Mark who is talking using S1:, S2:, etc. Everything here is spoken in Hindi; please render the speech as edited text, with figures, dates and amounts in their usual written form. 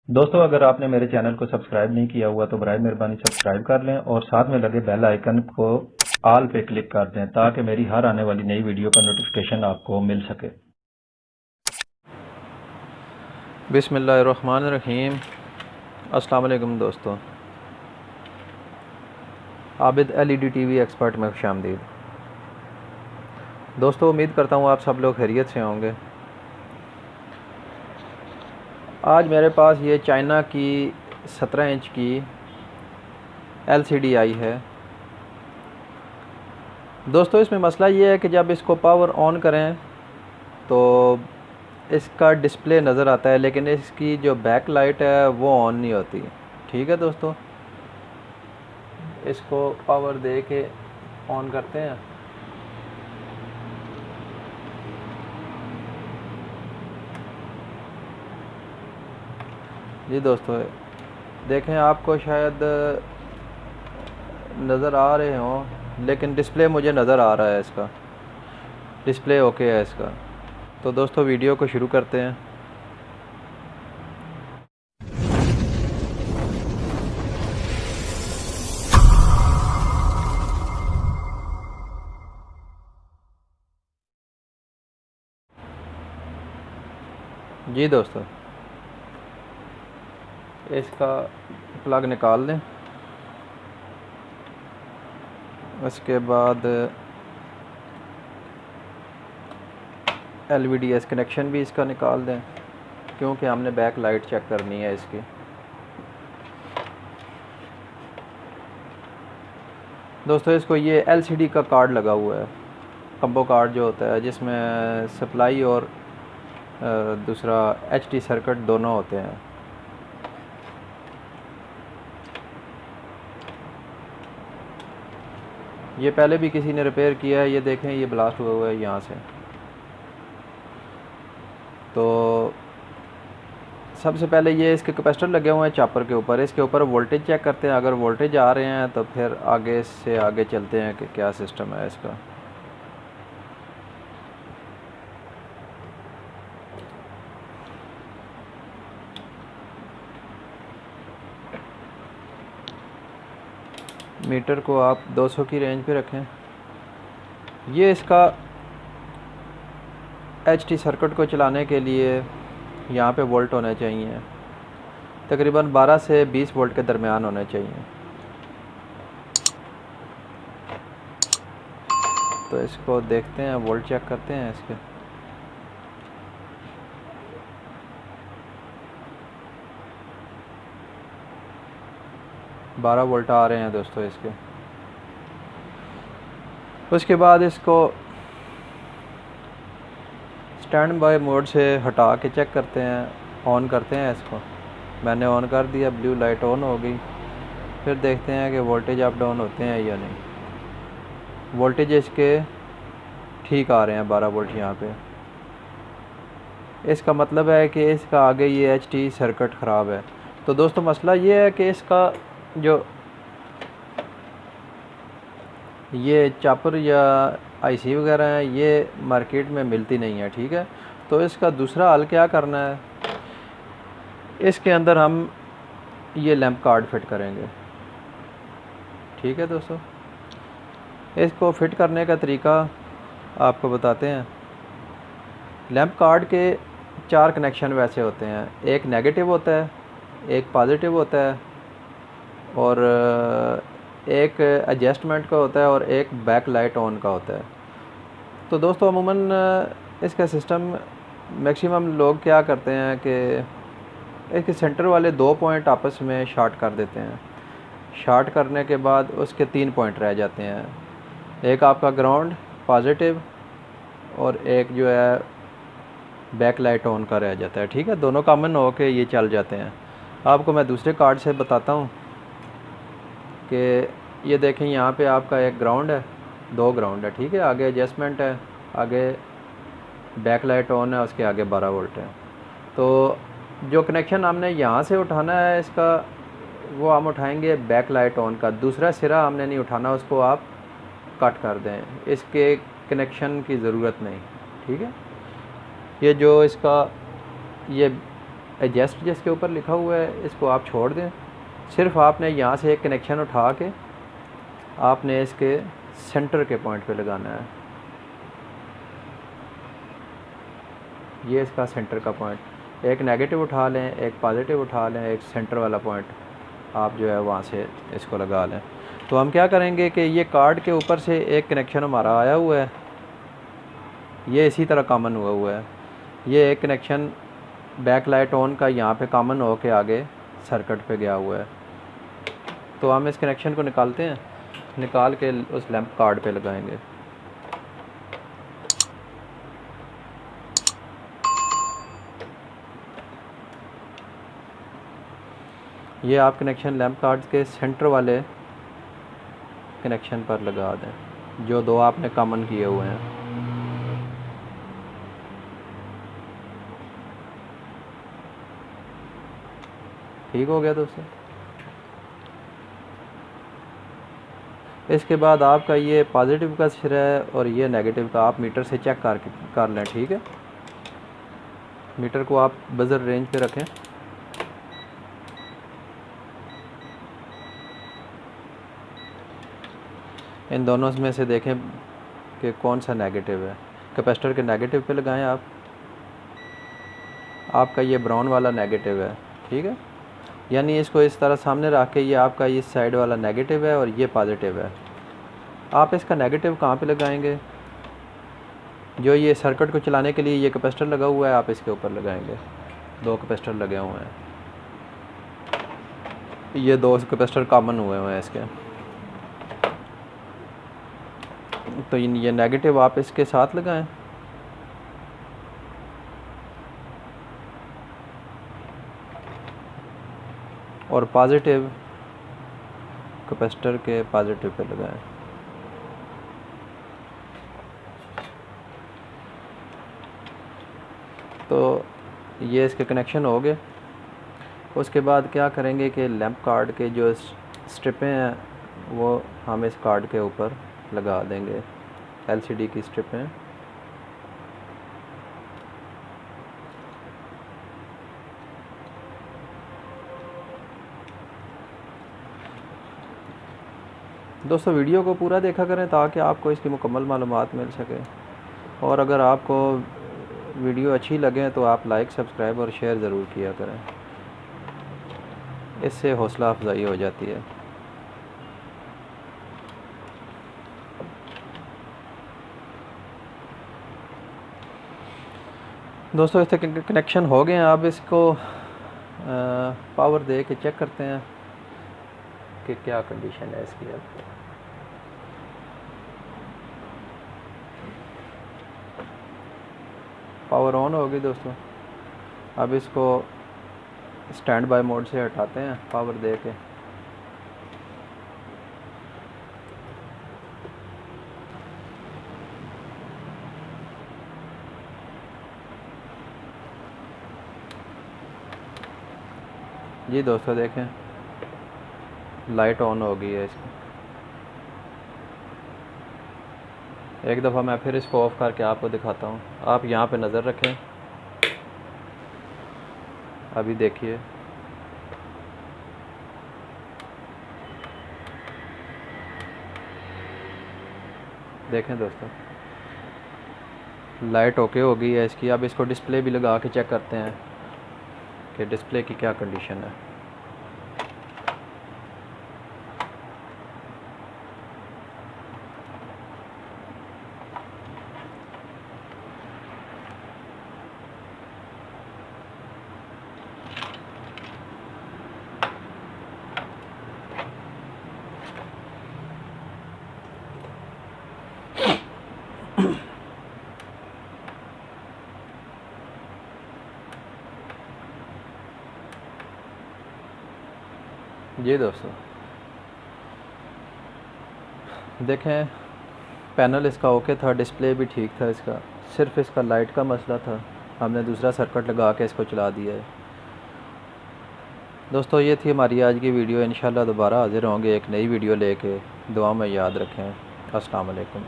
S1: दोस्तों, अगर आपने मेरे चैनल को सब्सक्राइब नहीं किया हुआ तो बराए मेहरबानी सब्सक्राइब कर लें और साथ में लगे बेल आइकन को ऑल पे क्लिक कर दें ताकि मेरी हर आने वाली नई वीडियो का नोटिफिकेशन आपको मिल सके।
S2: बिस्मिल्लाहिर्रहमानिर्रहीम। अस्सलाम वालेकुम दोस्तों, आबिद LED TV एक्सपर्ट में खुशामदीद। दोस्तों, उम्मीद करता हूँ आप सब लोग खैरियत से होंगे। आज मेरे पास ये चाइना की 17 इंच की LCD आई है। दोस्तों, इसमें मसला ये है कि जब इसको पावर ऑन करें तो इसका डिस्प्ले नज़र आता है, लेकिन इसकी जो बैक लाइट है वो ऑन नहीं होती। ठीक है दोस्तों, इसको पावर दे के ऑन करते हैं। जी दोस्तों, देखें, आपको शायद नज़र आ रहे हों, लेकिन डिस्प्ले मुझे नज़र आ रहा है, इसका डिस्प्ले ओके है इसका। तो दोस्तों, वीडियो को शुरू करते हैं। जी दोस्तों, इसका प्लग निकाल दें। उसके बाद LVDS कनेक्शन भी इसका निकाल दें, क्योंकि हमने बैक लाइट चेक करनी है इसकी। दोस्तों, इसको ये LCD का कार्ड लगा हुआ है, कम्बो कार्ड जो होता है, जिसमें सप्लाई और दूसरा HT सर्किट दोनों होते हैं। ये पहले भी किसी ने रिपेयर किया है। ये देखें, ये ब्लास्ट हुआ हुआ है यहाँ से। तो सबसे पहले ये इसके कैपेसिटर लगे हुए हैं चॉपर के ऊपर। इसके ऊपर वोल्टेज चेक करते हैं। अगर वोल्टेज आ रहे हैं तो फिर आगे से आगे चलते हैं कि क्या सिस्टम है इसका। मीटर को आप 200 की रेंज पे रखें। ये इसका HT सर्किट को चलाने के लिए यहाँ पे वोल्ट होने चाहिए, तकरीबन 12 से 20 वोल्ट के दरमियान होने चाहिए। तो इसको देखते हैं, वोल्ट चेक करते हैं इसके। बारह वोल्ट आ रहे हैं दोस्तों इसके। उसके बाद इसको स्टैंड बाय मोड से हटा के चेक करते हैं, ऑन करते हैं इसको। मैंने ऑन कर दिया, ब्लू लाइट ऑन हो गई। फिर देखते हैं कि वोल्टेज अप डाउन होते हैं या नहीं। वोल्टेज इसके ठीक आ रहे हैं, 12 वोल्ट यहाँ पे। इसका मतलब है कि इसका आगे ये HT सर्किट ख़राब है। तो दोस्तों, मसला ये है कि इसका जो ये चॉपर या IC वगैरह है, ये मार्केट में मिलती नहीं है। ठीक है, तो इसका दूसरा हल क्या करना है, इसके अंदर हम ये लैंप कार्ड फिट करेंगे। ठीक है दोस्तों, इसको फिट करने का तरीका आपको बताते हैं। लैंप कार्ड के 4 कनेक्शन वैसे होते हैं। एक नेगेटिव होता है, एक पॉजिटिव होता है, और एक एडजस्टमेंट का होता है, और एक बैक लाइट ऑन का होता है। तो दोस्तों, अमूमन इसका सिस्टम मैक्सिमम लोग क्या करते हैं कि इसके सेंटर वाले 2 पॉइंट आपस में शॉर्ट कर देते हैं। शॉर्ट करने के बाद उसके 3 पॉइंट रह जाते हैं। एक आपका ग्राउंड पॉजिटिव, और एक जो है बैक लाइट ऑन का रह जाता है। ठीक है, दोनों कॉमन हो के ये चल जाते हैं। आपको मैं दूसरे कार्ड से बताता हूँ कि ये देखें, यहाँ पे आपका एक ग्राउंड है, 2 ग्राउंड है। ठीक है, आगे एडजस्टमेंट है, आगे बैक लाइट ऑन है, उसके आगे 12 वोल्ट है। तो जो कनेक्शन हमने यहाँ से उठाना है इसका, वो हम उठाएंगे बैक लाइट ऑन का। दूसरा सिरा हमने नहीं उठाना, उसको आप कट कर दें, इसके कनेक्शन की ज़रूरत नहीं। ठीक है, ये जो इसका ये एडजस्ट जिसके ऊपर लिखा हुआ है इसको आप छोड़ दें। सिर्फ आपने यहाँ से एक कनेक्शन उठा के आपने इसके सेंटर के पॉइंट पे लगाना है। ये इसका सेंटर का पॉइंट, एक नेगेटिव उठा लें, एक पॉजिटिव उठा लें, एक सेंटर वाला पॉइंट आप जो है वहाँ से इसको लगा लें। तो हम क्या करेंगे कि ये कार्ड के ऊपर से एक कनेक्शन हमारा आया हुआ है, ये इसी तरह कॉमन हुआ है। ये एक कनेक्शन बैक लाइट ऑन का यहाँ पे कॉमन हो के आगे सर्किट पे गया हुआ है। तो हम इस कनेक्शन को निकालते हैं, निकाल के उस लैंप कार्ड पे लगाएंगे। ये आप कनेक्शन लैंप कार्ड के सेंटर वाले कनेक्शन पर लगा दें, जो दो आपने कॉमन किए हुए हैं। ठीक हो गया दोस्तों। इसके बाद आपका ये पॉजिटिव का सिरा है और ये नेगेटिव का आप मीटर से चेक कर लें। ठीक है, मीटर को आप बजर रेंज पे रखें। इन दोनों में से देखें कि कौन सा नेगेटिव है। कैपेसिटर के नेगेटिव पे लगाएं आप। आपका ये ब्राउन वाला नेगेटिव है। ठीक है, यानी इसको इस तरह सामने रख के ये आपका इस साइड वाला नेगेटिव है और ये पॉजिटिव है। आप इसका नेगेटिव कहाँ पे लगाएंगे? जो ये सर्किट को चलाने के लिए ये कैपेसिटर लगा हुआ है, आप इसके ऊपर लगाएंगे। दो कैपेसिटर लगे हुए हैं, ये दो कैपेसिटर कॉमन हुए हैं इसके। तो ये नेगेटिव आप इसके साथ लगाएं। और पॉजिटिव कैपेसिटर के पॉजिटिव पे लगाएं। तो ये इसके कनेक्शन हो गए। उसके बाद क्या करेंगे कि लैंप कार्ड के जो स्ट्रिपें हैं वो हम इस कार्ड के ऊपर लगा देंगे, एलसीडी की स्ट्रिपें। दोस्तों वीडियो को पूरा देखा करें ताकि आपको इसकी मुकम्मल मालूमात मिल सके। और अगर आपको वीडियो अच्छी लगे तो आप लाइक, सब्सक्राइब और शेयर ज़रूर किया करें, इससे हौसला अफजाई हो जाती है। दोस्तों इससे कनेक्शन हो गए हैं। आप इसको पावर दे के चेक करते हैं कि क्या कंडीशन है इसकी। अब पावर ऑन होगी दोस्तों। अब इसको स्टैंड बाय मोड से हटाते हैं पावर दे के। जी दोस्तों देखें, लाइट ऑन हो गई है इसकी। एक दफ़ा मैं फिर इसको ऑफ़ करके आपको दिखाता हूँ। आप यहाँ पे नज़र रखें, अभी देखिए। देखें दोस्तों, लाइट ओके हो गई है इसकी। अब इसको डिस्प्ले भी लगा के चेक करते हैं कि डिस्प्ले की क्या कंडीशन है। जी दोस्तों देखें, पैनल इसका ओके था, डिस्प्ले भी ठीक था इसका। सिर्फ इसका लाइट का मसला था, हमने दूसरा सर्किट लगा के इसको चला दिया है। दोस्तों ये थी हमारी आज की वीडियो। इंशाल्लाह दोबारा हाज़िर होंगे एक नई वीडियो लेके। दुआ में याद रखें। अस्सलाम वालेकुम।